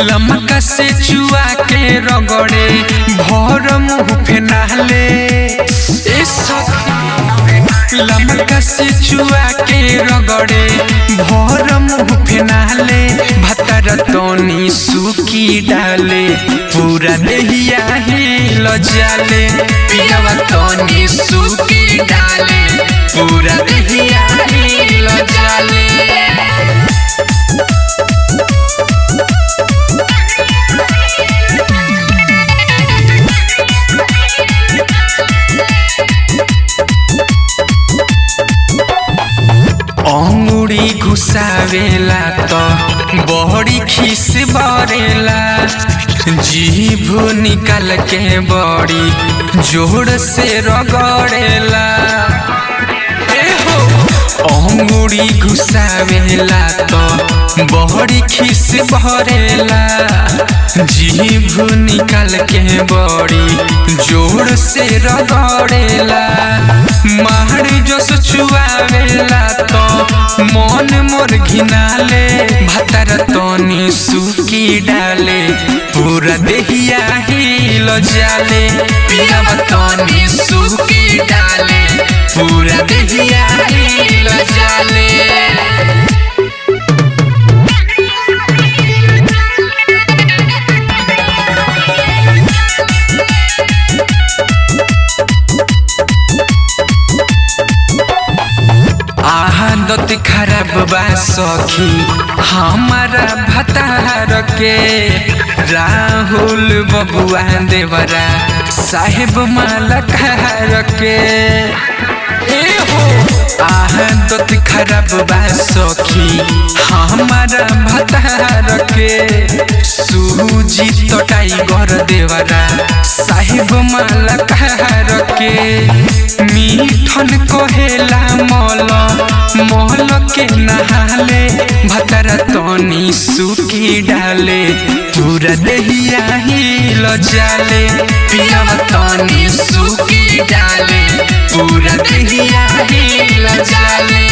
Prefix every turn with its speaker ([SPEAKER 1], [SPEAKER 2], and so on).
[SPEAKER 1] लमका से चुआ के रगड़े भर मुँह फेनाले। लमका से चुआ के रगड़े भर मुँह फेनाले। भतर तनी सुखी डाले पूरा देहिया हिल जाले। पियावा तनी सुखी डाले पूरा देहिया हिल जाले। अंगुड़ी घुसावेला तो बड़ी खिस बरेला। जीभ निकाल के बड़ी जोर से रगड़ेला। अंगुड़ी घुसावेला तो बड़ी खिस भरेला। जीभ निकाल के बड़ी जोर से रगड़ेला। मार जोस चुआवेला तो मन मोर घिनाले। भतर तनी सुखी डाले पूरा देहिया हिल जाले। पियावा तनी सुखी डाले पूरा देहिया हिल जाले। आदत खराब बा सखी हमारा भतार के। राहुल बबुआ देवरा साहेब मालकार के। आदत खराब बा सखी हमारा भतार के। सूजी तो टाइगर देवरा साहेब मालकार के। मीठन कहेला मल महल के नहाले। भतर तनी सुखी डाले पूरा देहिया हिल जाले। पियावा तनी सुखी डाले पूरा देहिया हिल जाले।